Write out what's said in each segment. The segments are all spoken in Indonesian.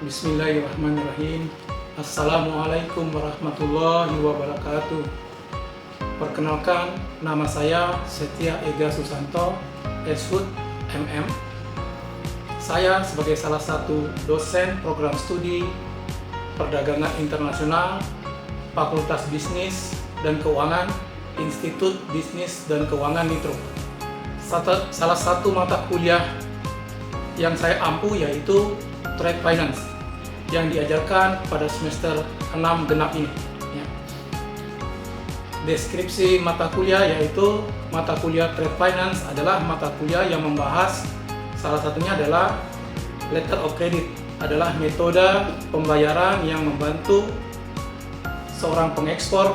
Bismillahirrahmanirrahim. Assalamualaikum warahmatullahi wabarakatuh. Perkenalkan, nama saya Setia Ega Susanto, SHUT MM. Saya sebagai salah satu dosen program studi Perdagangan Internasional, Fakultas Bisnis dan Keuangan, Institut Bisnis dan Keuangan Nitro. Salah satu mata kuliah yang saya ampu yaitu Trade Finance yang diajarkan pada semester 6 genap ini. Deskripsi mata kuliah yaitu mata kuliah Trade Finance adalah mata kuliah yang membahas salah satunya adalah Letter of Credit, adalah metode pembayaran yang membantu seorang pengekspor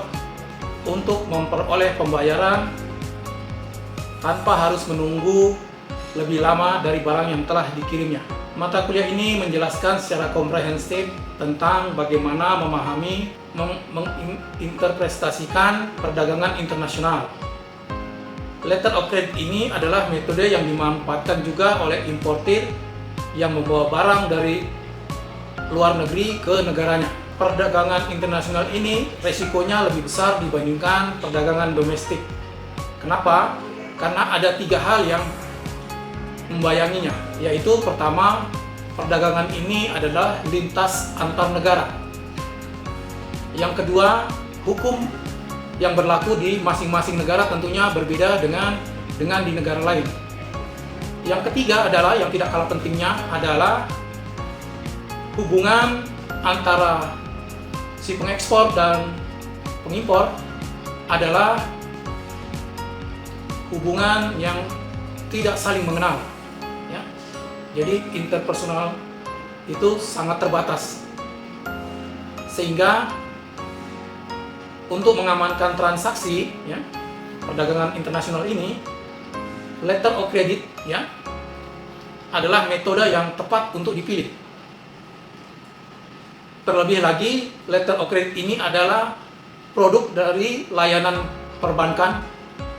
untuk memperoleh pembayaran tanpa harus menunggu lebih lama dari barang yang telah dikirimnya. Mata kuliah ini menjelaskan secara komprehensif tentang bagaimana memahami, menginterpretasikan perdagangan internasional. Letter of Credit ini adalah metode yang dimanfaatkan juga oleh importir yang membawa barang dari luar negeri ke negaranya. Perdagangan internasional ini resikonya lebih besar dibandingkan perdagangan domestik. Kenapa? Karena ada 3 hal yang membayanginya, yaitu pertama, perdagangan ini adalah lintas antar negara. Yang kedua, hukum yang berlaku di masing-masing negara tentunya berbeda dengan di negara lain. Yang ketiga adalah, yang tidak kalah pentingnya adalah hubungan antara si pengekspor dan pengimpor adalah hubungan yang tidak saling mengenal. Jadi interpersonal itu sangat terbatas, sehingga untuk mengamankan transaksi perdagangan internasional ini, letter of credit adalah metode yang tepat untuk dipilih. Terlebih lagi, letter of credit ini adalah produk dari layanan perbankan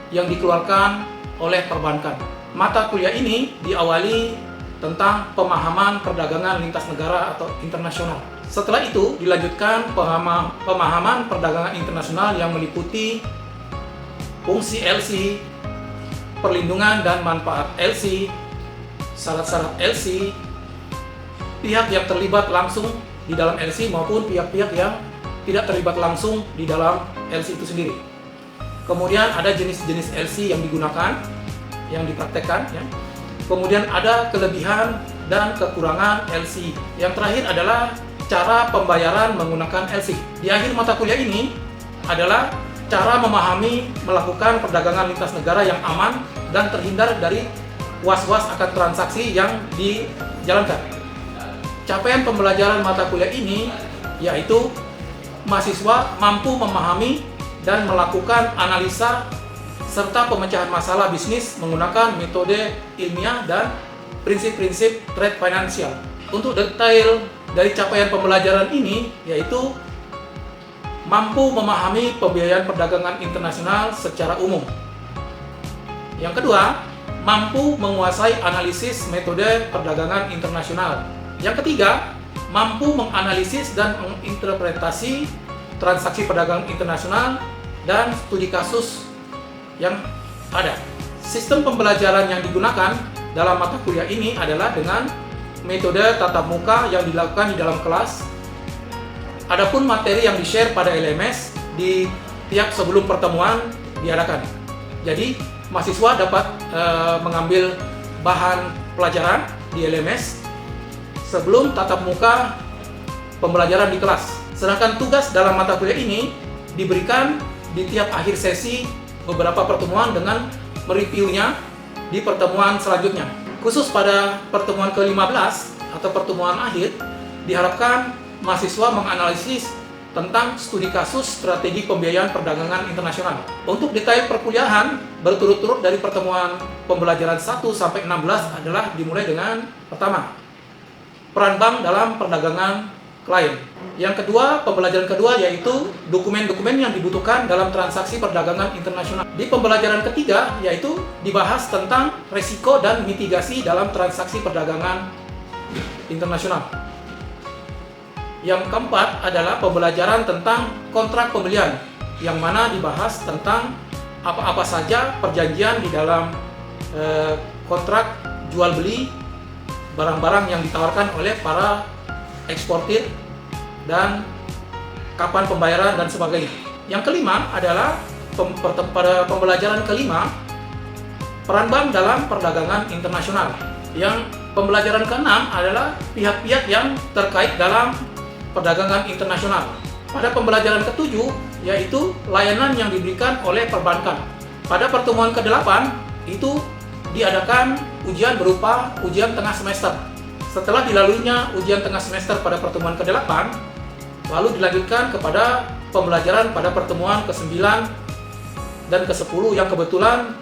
yang dikeluarkan oleh perbankan. Mata kuliah ini diawali tentang pemahaman perdagangan lintas negara atau internasional. Setelah itu dilanjutkan pemahaman perdagangan internasional yang meliputi fungsi LC, perlindungan dan manfaat LC, syarat-syarat LC, pihak yang terlibat langsung di dalam LC maupun pihak-pihak yang tidak terlibat langsung di dalam LC itu sendiri. Kemudian ada jenis-jenis LC yang digunakan, yang dipraktekkan. Kemudian ada kelebihan dan kekurangan LC. Yang terakhir adalah cara pembayaran menggunakan LC. Di akhir mata kuliah ini adalah cara memahami melakukan perdagangan lintas negara yang aman dan terhindar dari was-was akan transaksi yang dijalankan. Capaian pembelajaran mata kuliah ini yaitu mahasiswa mampu memahami dan melakukan analisa serta pemecahan masalah bisnis menggunakan metode ilmiah dan prinsip-prinsip trade financial. Untuk detail dari capaian pembelajaran ini yaitu mampu memahami pembiayaan perdagangan internasional secara umum. Yang kedua, mampu menguasai analisis metode perdagangan internasional. Yang ketiga, mampu menganalisis dan menginterpretasi transaksi perdagangan internasional dan studi kasus yang ada. Sistem pembelajaran yang digunakan dalam mata kuliah ini adalah dengan metode tatap muka yang dilakukan di dalam kelas. Adapun materi yang di-share pada LMS di tiap sebelum pertemuan diadakan. Jadi mahasiswa dapat mengambil bahan pelajaran di LMS sebelum tatap muka pembelajaran di kelas. Sedangkan tugas dalam mata kuliah ini diberikan di tiap akhir sesi beberapa pertemuan dengan mereviewnya di pertemuan selanjutnya. Khusus pada pertemuan ke-15 atau pertemuan akhir, diharapkan mahasiswa menganalisis tentang studi kasus strategi pembiayaan perdagangan internasional. Untuk detail perkuliahan berturut-turut dari pertemuan pembelajaran 1 sampai 16 adalah dimulai dengan pertama, peran bank dalam perdagangan klien. Yang kedua, pembelajaran kedua yaitu dokumen-dokumen yang dibutuhkan dalam transaksi perdagangan internasional. Di pembelajaran ketiga yaitu dibahas tentang resiko dan mitigasi dalam transaksi perdagangan internasional. Yang keempat adalah pembelajaran tentang kontrak pembelian, yang mana dibahas tentang apa-apa saja perjanjian di dalam kontrak jual beli barang-barang yang ditawarkan oleh para eksportir dan kapan pembayaran dan sebagainya. Yang kelima adalah pada pembelajaran kelima, peran bank dalam perdagangan internasional. Yang pembelajaran keenam adalah pihak-pihak yang terkait dalam perdagangan internasional. Pada pembelajaran ketujuh, yaitu layanan yang diberikan oleh perbankan. Pada pertemuan ke-8, itu diadakan ujian berupa ujian tengah semester. Setelah dilaluinya ujian tengah semester pada pertemuan ke-8, lalu dilanjutkan kepada pembelajaran pada pertemuan ke-9 dan ke-10 yang kebetulan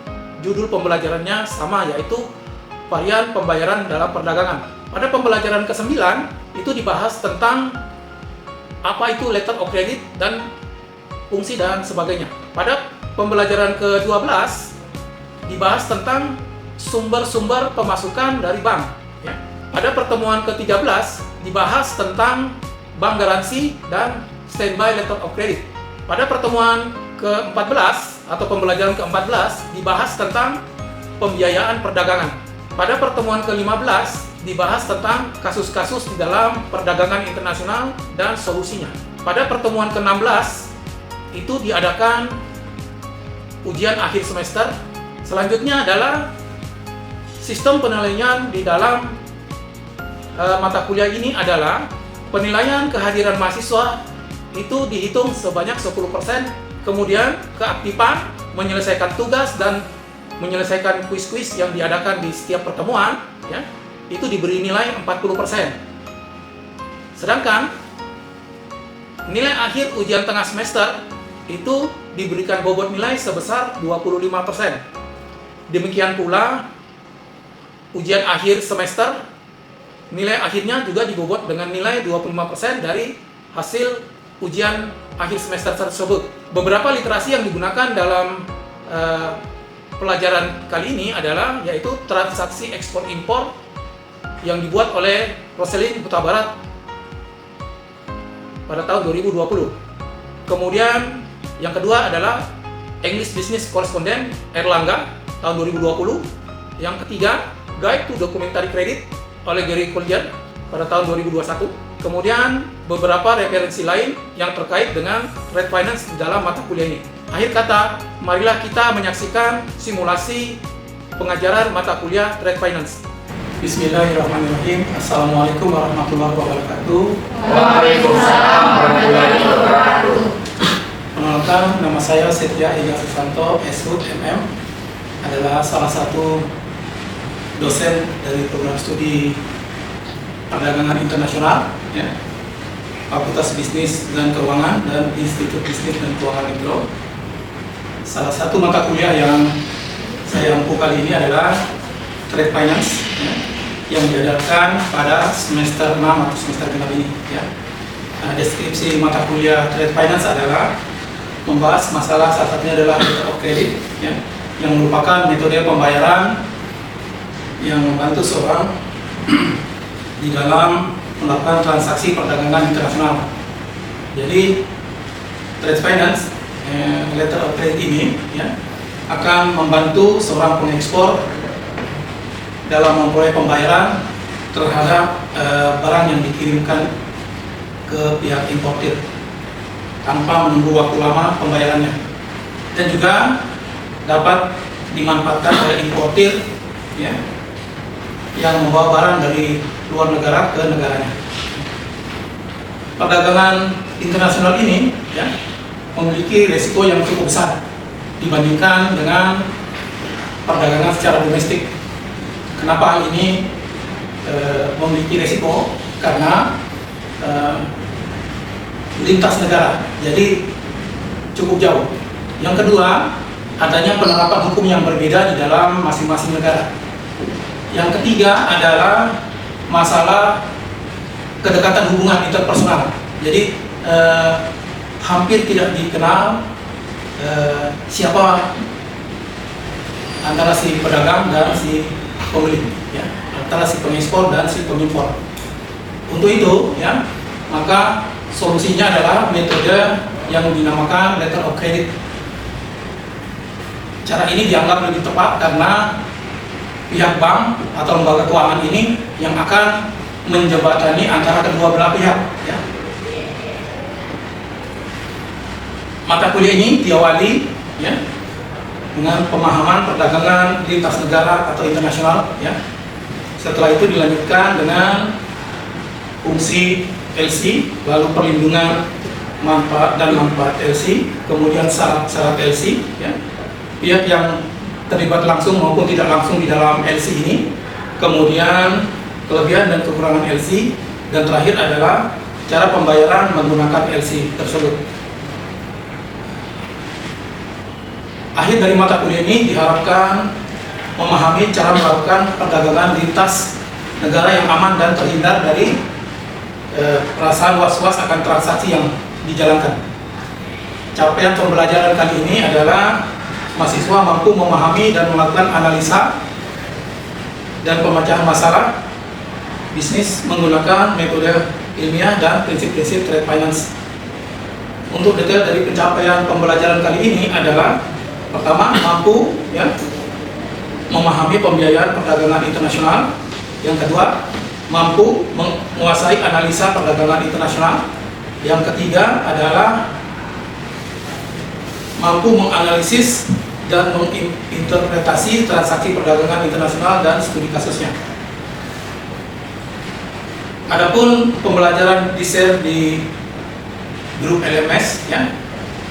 judul pembelajarannya sama, yaitu varian pembayaran dalam perdagangan. Pada pembelajaran ke-9 itu dibahas tentang apa itu letter of credit dan fungsi dan sebagainya. Pada pembelajaran ke-12 dibahas tentang sumber-sumber pemasukan dari bank. Ya. Pada pertemuan ke-13 dibahas tentang bank garansi dan standby letter of credit. Pada pertemuan ke-14 atau pembelajaran ke-14 dibahas tentang pembiayaan perdagangan. Pada pertemuan ke-15 dibahas tentang kasus-kasus di dalam perdagangan internasional dan solusinya. Pada pertemuan ke-16 itu diadakan ujian akhir semester. Selanjutnya adalah sistem penilaian di dalam mata kuliah ini adalah penilaian kehadiran mahasiswa itu dihitung sebanyak 10%, kemudian keaktifan, menyelesaikan tugas dan menyelesaikan kuis-kuis yang diadakan di setiap pertemuan, ya, itu diberi nilai 40%. Sedangkan nilai akhir ujian tengah semester itu diberikan bobot nilai sebesar 25%. Demikian pula ujian akhir semester, nilai akhirnya juga dibobot dengan nilai 25% dari hasil ujian akhir semester tersebut. Beberapa literasi yang digunakan dalam pelajaran kali ini adalah yaitu transaksi ekspor impor yang dibuat oleh Roselyn Huta Barat pada tahun 2020. Kemudian yang kedua adalah English Business Correspondent Erlangga tahun 2020. Yang ketiga, Guide to Documentary Credit oleh Gary Collier pada tahun 2021. Kemudian beberapa referensi lain yang terkait dengan trade finance di dalam mata kuliah ini. Akhir kata, marilah kita menyaksikan simulasi pengajaran mata kuliah trade finance. Bismillahirrahmanirrahim. Assalamualaikum warahmatullahi wabarakatuh. Waalaikumsalam warahmatullahi wabarakatuh. Perkenalkan, nama saya Setia Ega Susanto, SHUT MM, adalah salah satu dosen dari program studi perdagangan internasional, ya, Fakultas Bisnis dan Keuangan dan Institut Bisnis dan Keuangan Indo. Salah satu mata kuliah yang saya ampu kali ini adalah Trade Finance, ya, yang diadakan pada semester 6 atau semester genap ini. Ya. Nah, deskripsi mata kuliah Trade Finance adalah membahas masalah salah satunya adalah letter of credit, ya, yang merupakan metode pembayaran yang membantu seorang di dalam melakukan transaksi perdagangan internasional. Jadi Trade Finance, letter of credit ini, ya, akan membantu seorang pengekspor dalam memperoleh pembayaran terhadap barang yang dikirimkan ke pihak importir tanpa menunggu waktu lama pembayarannya, dan juga dapat dimanfaatkan oleh importir, ya, yang membawa barang dari luar negara ke negaranya. Perdagangan internasional ini, ya, memiliki risiko yang cukup besar dibandingkan dengan perdagangan secara domestik. Kenapa hal ini memiliki risiko? Karena lintas negara, jadi cukup jauh. Yang kedua, adanya penerapan hukum yang berbeda di dalam masing-masing negara. Yang ketiga adalah masalah kedekatan hubungan interpersonal. Jadi hampir tidak dikenal siapa antara si pedagang dan si pembeli, ya, antara si pengekspor dan si pengimpor. Untuk itu, ya, maka solusinya adalah metode yang dinamakan letter of credit. Cara ini dianggap lebih tepat karena pihak bank atau lembaga keuangan ini yang akan menjembatani antara kedua belah pihak. Ya. Mata kuliah ini diawali ya, dengan pemahaman perdagangan lintas negara atau internasional. Ya. Setelah itu dilanjutkan dengan fungsi LC, lalu perlindungan manfaat dan manfaat LC, kemudian syarat-syarat LC. Ya. Pihak yang terlibat langsung maupun tidak langsung di dalam LC ini, kemudian kelebihan dan kekurangan LC, dan terakhir adalah cara pembayaran menggunakan LC tersebut. Akhir dari mata kuliah ini diharapkan memahami cara melakukan perdagangan lintas negara yang aman dan terhindar dari perasaan was-was akan transaksi yang dijalankan. Capaian pembelajaran kali ini adalah mahasiswa mampu memahami dan melakukan analisa dan pemecahan masalah bisnis menggunakan metode ilmiah dan prinsip-prinsip trade finance. Untuk detail dari pencapaian pembelajaran kali ini adalah pertama, mampu ya, memahami pembiayaan perdagangan internasional. Yang kedua, mampu menguasai analisa perdagangan internasional. Yang ketiga adalah mampu menganalisis dan menginterpretasi transaksi perdagangan internasional dan studi kasusnya. Adapun pembelajaran di-share di grup LMS ya,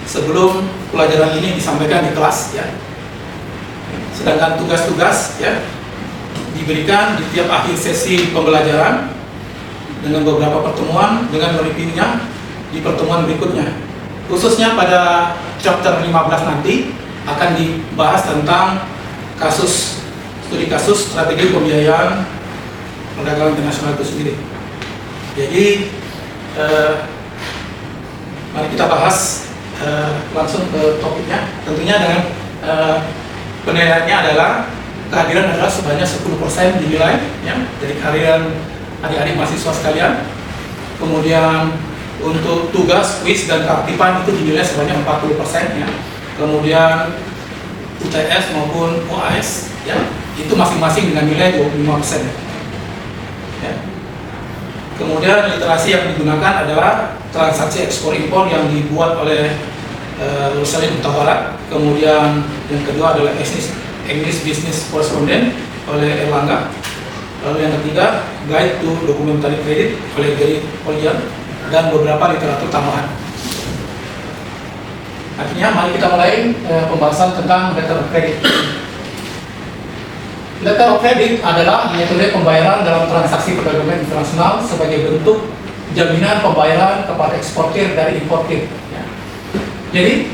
sebelum pelajaran ini disampaikan di kelas ya. Sedangkan tugas-tugas ya diberikan di tiap akhir sesi pembelajaran dengan beberapa pertemuan dengan mereview-nya di pertemuan berikutnya. Khususnya pada chapter 15 nanti akan dibahas tentang studi kasus strategi pembiayaan perdagangan internasional itu sendiri. Jadi mari kita bahas langsung ke topiknya. Tentunya dengan penilaiannya adalah kehadiran adalah sebanyak 10% dinilai ya, dari kehadiran adik-adik mahasiswa sekalian. Kemudian untuk tugas, kuis, dan keaktifan itu dinilai sebanyak 40% ya. Kemudian UTS maupun UAS ya, itu masing-masing dengan nilai 25% ya. Kemudian literasi yang digunakan adalah transaksi ekspor impor yang dibuat oleh Lulusan Huta Barat. Kemudian yang kedua adalah English Business Correspondent oleh Erlangga. Lalu yang ketiga, Guide to Documentary Credit oleh Gary Collier, dan beberapa literatur tambahan. Akhirnya mari kita mulai pembahasan tentang letter of credit. Letter of credit adalah metode pembayaran dalam transaksi perdagangan internasional sebagai bentuk jaminan pembayaran kepada eksportir dari importir. Ya. Jadi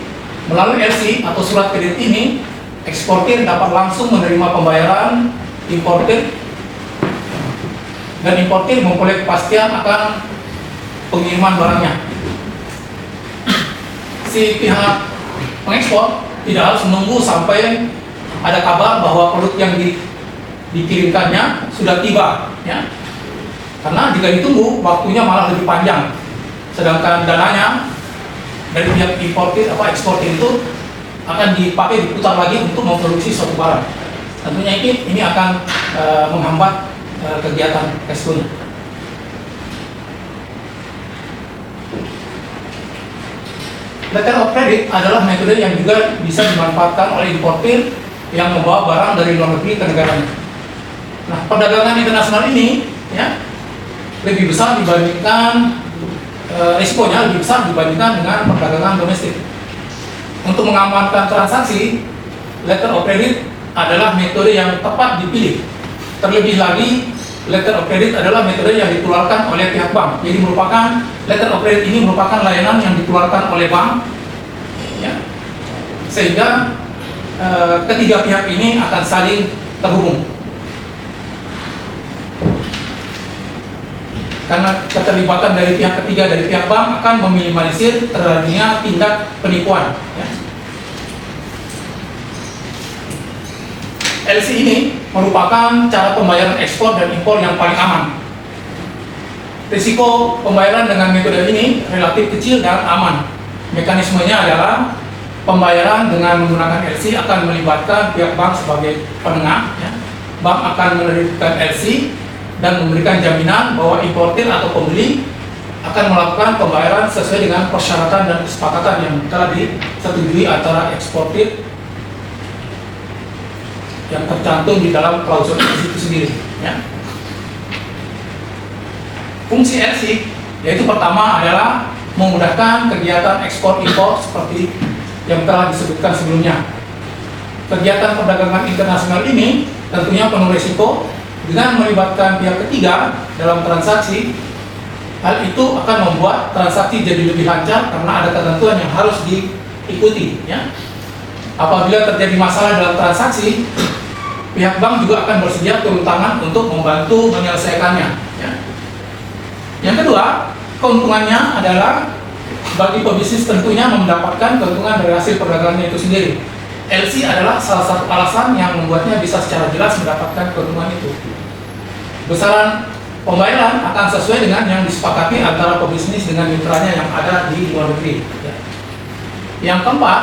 melalui LC atau surat kredit ini, eksportir dapat langsung menerima pembayaran importir, dan importir memperoleh kepastian akan pengiriman barangnya. Si pihak pengekspor tidak harus menunggu sampai ada kabar bahwa produk yang dikirimkannya sudah tiba, ya. Karena jika ditunggu, waktunya malah lebih panjang. Sedangkan dananya dari pihak eksportir itu akan diputar lagi untuk memproduksi suatu barang. Tentunya ini akan menghambat kegiatan cash flow-nya. Letter of credit adalah metode yang juga bisa dimanfaatkan oleh importir yang membawa barang dari luar negeri ke negaranya. Nah, perdagangan internasional ini ya lebih besar dibandingkan risikonya lebih besar dibandingkan dengan perdagangan domestik. Untuk mengamankan transaksi, letter of credit adalah metode yang tepat dipilih. Terlebih lagi, letter of credit adalah metode yang dikeluarkan oleh pihak bank. Jadi letter of credit ini merupakan layanan yang dikeluarkan oleh bank, ya, sehingga ketiga pihak ini akan saling terhubung. Karena keterlibatan dari pihak ketiga dari pihak bank akan meminimalisir terjadinya tindak penipuan. Ya. LC ini merupakan cara pembayaran ekspor dan impor yang paling aman. risiko pembayaran dengan metode ini relatif kecil dan aman. Mekanismenya adalah pembayaran dengan menggunakan LC akan melibatkan pihak bank sebagai penengah. Ya. Bank akan menerbitkan LC dan memberikan jaminan bahwa importir atau pembeli akan melakukan pembayaran sesuai dengan persyaratan dan kesepakatan yang telah disetujui antara eksportir yang tercantum di dalam klausul LC itu sendiri. Ya. Fungsi LC yaitu pertama adalah memudahkan kegiatan ekspor impor seperti yang telah disebutkan sebelumnya. Kegiatan perdagangan internasional ini tentunya penuh risiko dengan melibatkan pihak ketiga dalam transaksi. Hal itu akan membuat transaksi jadi lebih lancar karena ada ketentuan yang harus diikuti. Ya. Apabila terjadi masalah dalam transaksi, pihak bank juga akan bersedia turun tangan untuk membantu menyelesaikannya. Ya. Yang kedua, keuntungannya adalah bagi pebisnis tentunya mendapatkan keuntungan dari hasil perdagangannya itu sendiri. LC adalah salah satu alasan yang membuatnya bisa secara jelas mendapatkan keuntungan itu. Besaran pembayaran akan sesuai dengan yang disepakati antara pebisnis dengan mitranya yang ada di luar negeri. Yang keempat,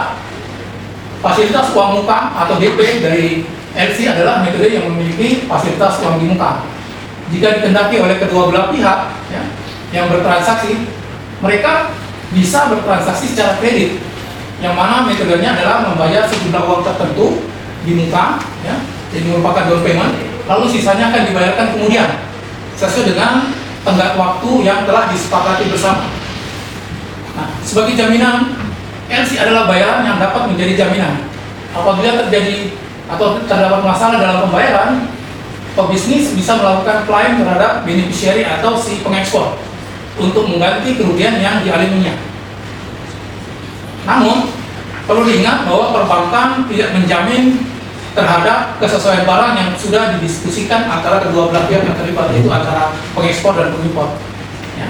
fasilitas uang muka atau DP dari LC adalah metode yang memiliki fasilitas uang di muka. Jika dikehendaki oleh kedua belah pihak ya, yang bertransaksi, mereka bisa bertransaksi secara kredit, yang mana metodenya adalah membayar sejumlah uang tertentu di muka, ya, jadi merupakan down payment, lalu sisanya akan dibayarkan kemudian sesuai dengan tenggat waktu yang telah disepakati bersama. Nah, sebagai jaminan, LC adalah bayaran yang dapat menjadi jaminan. Apabila terjadi atau terdapat masalah dalam pembayaran, pebisnis bisa melakukan klaim terhadap beneficiary atau si pengekspor untuk mengganti kerugian yang dialaminya. Namun, perlu diingat bahwa perbankan tidak menjamin terhadap kesesuaian barang yang sudah didiskusikan antara kedua belah pihak yang terlibat, yaitu antara pengekspor dan pengimpor. Ya.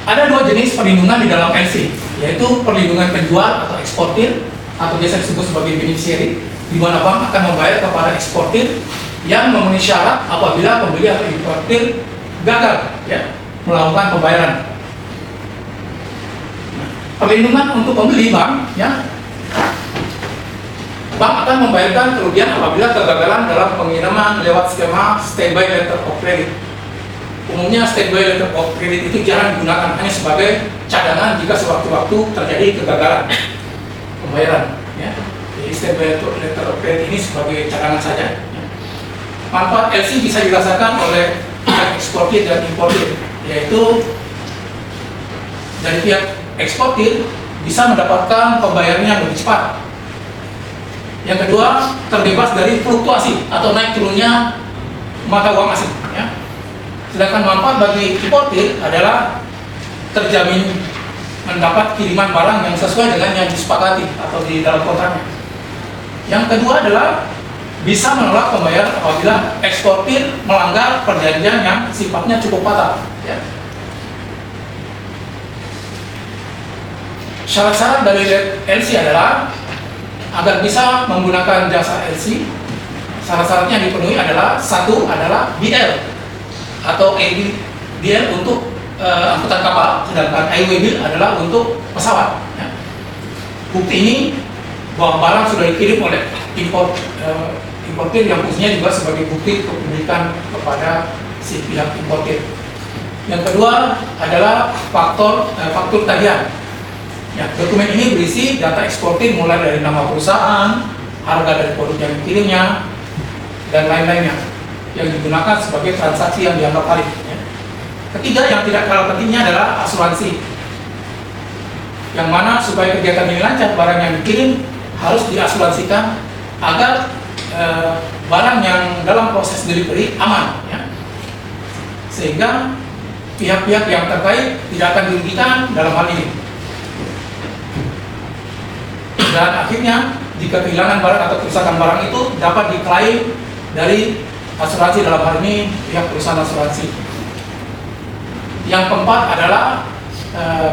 Ada dua jenis perlindungan di dalam LC, yaitu perlindungan penjual atau eksportir, atau biasa disebut sebagai beneficiary, di mana bank akan membayar kepada eksportir yang memenuhi syarat apabila pembeli atau importir gagal ya, melakukan pembayaran. Nah, perlindungan untuk pembeli bank, ya, bank akan membayarkan kerugian apabila kegagalan dalam pengiriman lewat skema standby letter of credit. Umumnya standby letter of credit itu jarang digunakan, hanya sebagai cadangan jika sewaktu-waktu terjadi kegagalan pembayaran. Ya. Jadi standby letter of credit ini sebagai cadangan saja. Manfaat LC bisa dirasakan oleh pihak eksportir dan importir, yaitu dari pihak eksportir bisa mendapatkan pembayarannya lebih cepat. Yang kedua, terbebas dari fluktuasi atau naik turunnya mata uang asing. Ya. Sedangkan manfaat bagi importir adalah terjamin mendapat kiriman barang yang sesuai dengan yang disepakati atau di dalam kontraknya. Yang kedua adalah bisa menolak pembayaran apabila eksportir melanggar perjanjian yang sifatnya cukup fatal. Ya. Syarat-syarat dari LC adalah agar bisa menggunakan jasa LC, syarat-syaratnya dipenuhi adalah satu adalah BL atau ABL untuk angkutan kapal, sedangkan AWB adalah untuk pesawat. Ya. Bukti ini bahwa barang sudah dikirim oleh importir yang fungsinya juga sebagai bukti kepemilikan kepada si pihak importir. Yang kedua adalah faktur tagihan. Ya, dokumen ini berisi data eksportir mulai dari nama perusahaan, harga dari produk yang dikirimnya, dan lain-lainnya yang digunakan sebagai transaksi yang dianggap valid. Ya. Ketiga yang tidak kalah pentingnya adalah asuransi, yang mana supaya kegiatan ini lancar, barang yang dikirim harus diasuransikan agar barang yang dalam proses delivery aman, ya. Sehingga pihak-pihak yang terkait tidak akan dirugikan dalam hal ini. Dan akhirnya jika kehilangan barang atau kerusakan barang itu dapat diklaim dari asuransi, dalam hal ini pihak perusahaan asuransi. Yang keempat adalah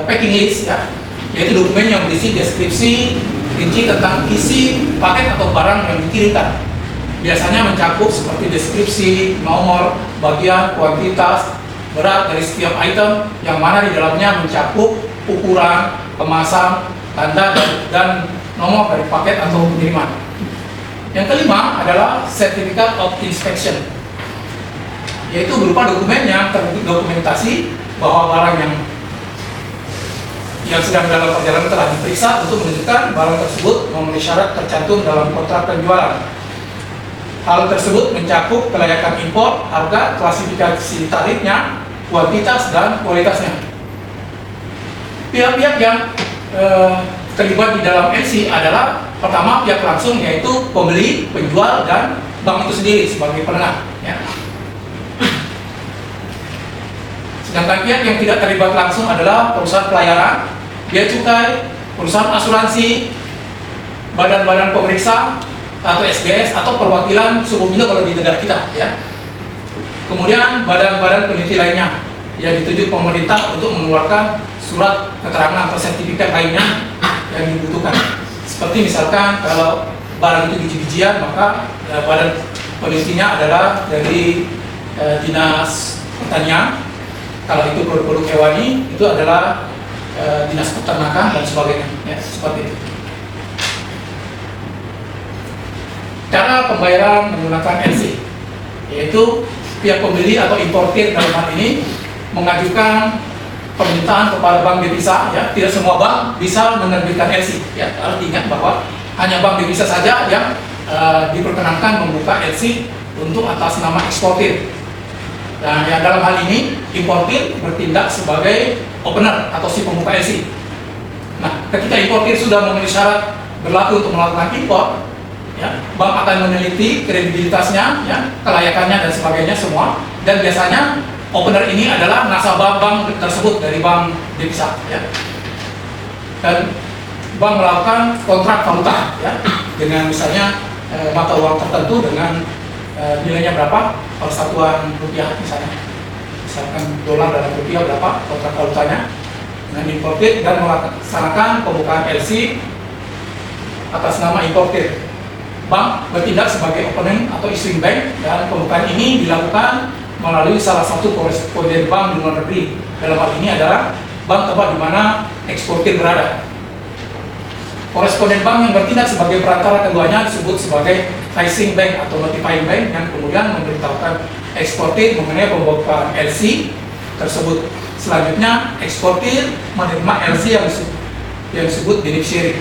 packing list, ya, yaitu dokumen yang berisi deskripsi rinci tentang isi paket atau barang yang dikirimkan. biasanya mencakup seperti deskripsi, nomor, bagian, kuantitas, berat dari setiap item, yang mana di dalamnya mencakup ukuran, kemasan, tanda, dan nomor dari paket atau pengiriman. Yang kelima adalah Certificate of Inspection, yaitu berupa dokumen yang terdokumentasi bahwa barang yang sedang dalam perjalanan telah diperiksa untuk menunjukkan barang tersebut memenuhi syarat tercantum dalam kontrak penjualan. Hal tersebut mencakup kelayakan impor, harga, klasifikasi tarifnya, kuantitas, dan kualitasnya. Pihak-pihak yang terlibat di dalam LC adalah pertama pihak langsung, yaitu pembeli, penjual, dan bank itu sendiri sebagai penengah. Ya. Sedangkan pihak yang tidak terlibat langsung adalah perusahaan pelayaran, bea cukai, perusahaan asuransi, badan-badan pemeriksa atau SGS atau perwakilan suku bunga kalau di negara kita, ya. Kemudian badan-badan peneliti lainnya yang ditunjuk pemerintah untuk mengeluarkan surat keterangan atau sertifikat lainnya yang dibutuhkan. Seperti misalkan kalau barang itu biji-bijian, maka badan penelitinya adalah dari Dinas Pertanian. Kalau itu produk-produk hewani, itu adalah Dinas Peternakan dan sebagainya, ya, seperti itu. Cara pembayaran menggunakan LC, yaitu pihak pembeli atau importir dalam hal ini mengajukan permintaan kepada bank devisa, ya. Tidak semua bank bisa menerbitkan LC, ya. Harus diingat bahwa hanya bank devisa saja yang diperkenankan membuka LC untuk atas nama eksportir. Nah, yang dalam hal ini importir bertindak sebagai opener atau si pembuka LC. Nah, ketika importir sudah memenuhi syarat berlaku untuk melakukan impor, ya, bank akan meneliti kredibilitasnya, ya, kelayakannya dan sebagainya semua. Dan biasanya opener ini adalah nasabah bank tersebut dari bank devisa, ya. Dan bank melakukan kontrak valuta, ya, dengan misalnya mata uang tertentu dengan nilainya berapa per satuan rupiah misalnya. Misalkan dolar dalam rupiah berapa kontrak valutanya dengan importir, dan melaksanakan pembukaan LC atas nama importir. Bank bertindak sebagai opening atau issuing bank, dan pembukaan ini dilakukan melalui salah satu koresponden bank di luar negeri. Dalam hal ini adalah bank tempat di mana eksportir berada. Koresponden bank yang bertindak sebagai perantara keduanya disebut sebagai issuing bank atau notifying bank, yang kemudian memberitahukan eksportir mengenai pembukaan LC tersebut. Selanjutnya eksportir menerima LC yang disebut beneficiary.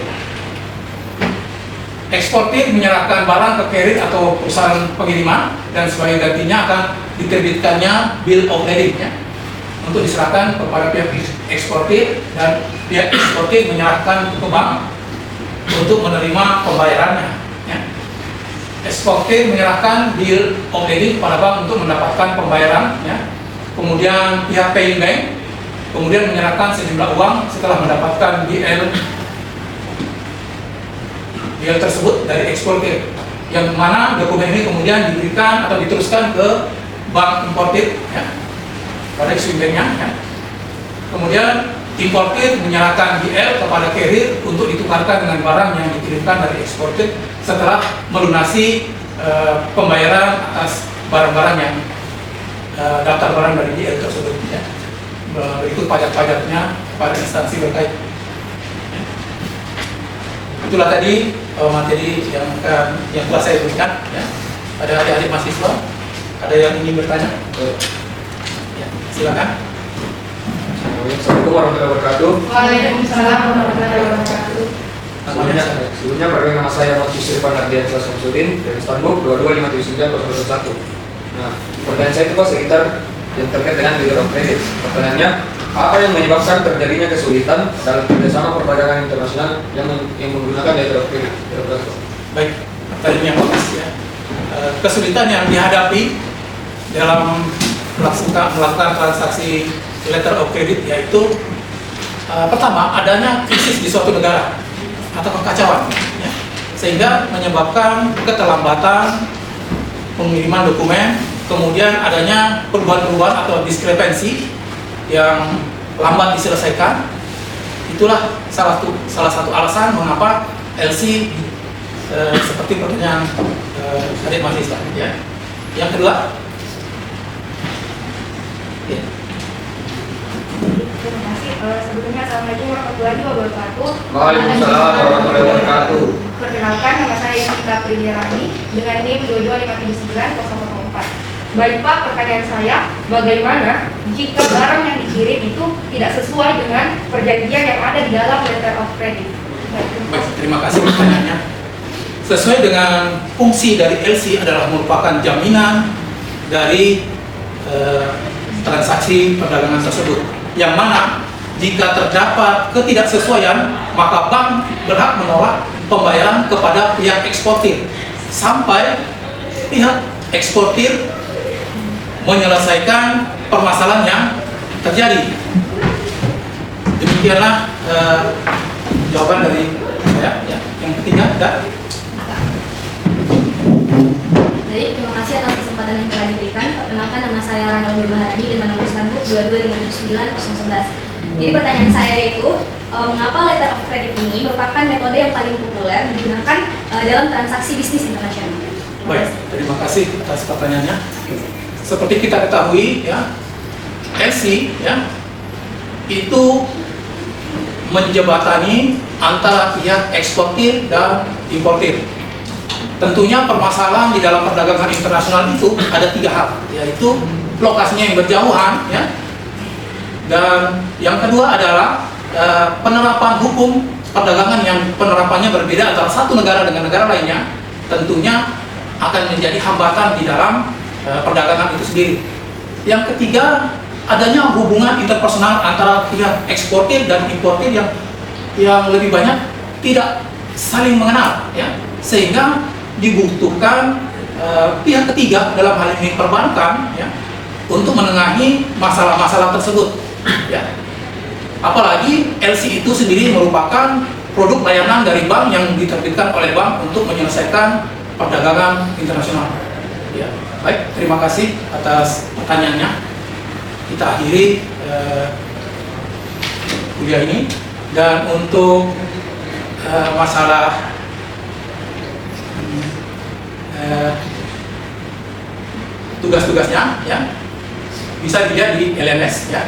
Eksportir menyerahkan barang ke carrier atau perusahaan pengiriman, dan sebagai gantinya akan diterbitkannya bill of lading, ya, untuk diserahkan kepada pihak eksportir, dan pihak eksportir menyerahkan ke bank untuk menerima pembayarannya, ya. Eksportir menyerahkan bill of lading kepada bank untuk mendapatkan pembayaran, ya. Kemudian pihak paying bank kemudian menyerahkan sejumlah uang setelah mendapatkan bill tersebut dari eksportir, yang mana dokumen ini kemudian diberikan atau diteruskan ke bank importir, ya, pada issuing bank-nya, ya. Kemudian importir menyerahkan BL kepada carrier untuk ditukarkan dengan barang yang dikirimkan dari eksportir setelah melunasi pembayaran atas barang-barang yang daftar barang dari BL tersebut, ya. Berikut pajak-pajaknya pada instansi terkait. Itulah tadi materi yang telah saya berikan, ya. Ada adik-adik mahasiswa, ada yang ingin bertanya? Ya, silakan. Assalamualaikum warahmatullahi wabarakatuh. Waalaikumsalam warahmatullahi wabarakatuh. Sebelumnya perkenalkan nama saya Muhammad Yusri Panardiansyah Samsudin dari Istanbul 22579 Nah, pertanyaan saya itu Pak sekitar yang terkait dengan letter of credit. Pertanyaannya, apa yang menyebabkan terjadinya kesulitan dalam kerjasama perdagangan internasional yang menggunakan letter of credit? Baik, pertanyaan yang bagus, ya. Kesulitan yang dihadapi dalam melakukan transaksi letter of credit yaitu pertama, adanya krisis di suatu negara atau kekacauan, ya, sehingga menyebabkan keterlambatan pengiriman dokumen, kemudian adanya perubahan-perubahan atau diskrepensi yang lambat diselesaikan. Itulah salah satu alasan mengapa LC seperti pertanyaan adik mahasiswa. Ya. Yang kedua, ya. Terima kasih. Sebelumnya Assalamualaikum warahmatullahi wabarakatuh. Waalaikumsalam warahmatullahi wabarakatuh. Perkenalkan, nama saya Yusita Pridirani dengan NIM 2257904. Baik Pak, pertanyaan saya, bagaimana jika barang yang dikirim itu tidak sesuai dengan perjanjian yang ada di dalam letter of credit? Baik, terima kasih pertanyaannya. Sesuai dengan fungsi dari LC adalah merupakan jaminan dari transaksi perdagangan tersebut, yang mana jika terdapat ketidaksesuaian maka bank berhak menolak pembayaran kepada pihak eksportir sampai pihak eksportir menyelesaikan permasalahan yang terjadi. Demikianlah jawaban dari saya. Ya. Yang ketiga, ada. Baik, terima kasih atas kesempatan yang telah diberikan. Perkenalkan, nama saya Rana Baharani dengan nomor Standbook 22579/011. Jadi pertanyaan saya itu, mengapa letter of credit ini merupakan metode yang paling populer digunakan dalam transaksi bisnis internasional? Baik, terima kasih atas pertanyaannya. Seperti kita ketahui, ya, LC ya, itu menjembatani antara pihak eksportir dan importir. Tentunya permasalahan di dalam perdagangan internasional itu ada 3 hal, yaitu lokasinya yang berjauhan, ya, dan yang kedua adalah penerapan hukum perdagangan yang penerapannya berbeda antara satu negara dengan negara lainnya, tentunya akan menjadi hambatan di dalam perdagangan itu sendiri. Yang ketiga, adanya hubungan interpersonal antara pihak eksportir dan importir yang lebih banyak tidak saling mengenal, ya, sehingga dibutuhkan pihak ketiga dalam hal ini perbankan, ya, untuk menengahi masalah-masalah tersebut, ya. Apalagi LC itu sendiri merupakan produk layanan dari bank yang diterbitkan oleh bank untuk menyelesaikan perdagangan internasional. Ya, baik, terima kasih atas pertanyaannya. Kita akhiri kuliah ini, dan untuk masalah tugas-tugasnya, ya, bisa dilihat di LMS, ya,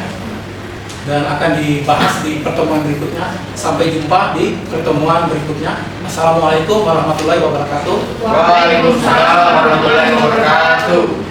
dan akan dibahas di pertemuan berikutnya. Sampai jumpa di pertemuan berikutnya. Assalamualaikum warahmatullahi wabarakatuh. Waalaikumsalam warahmatullahi wabarakatuh.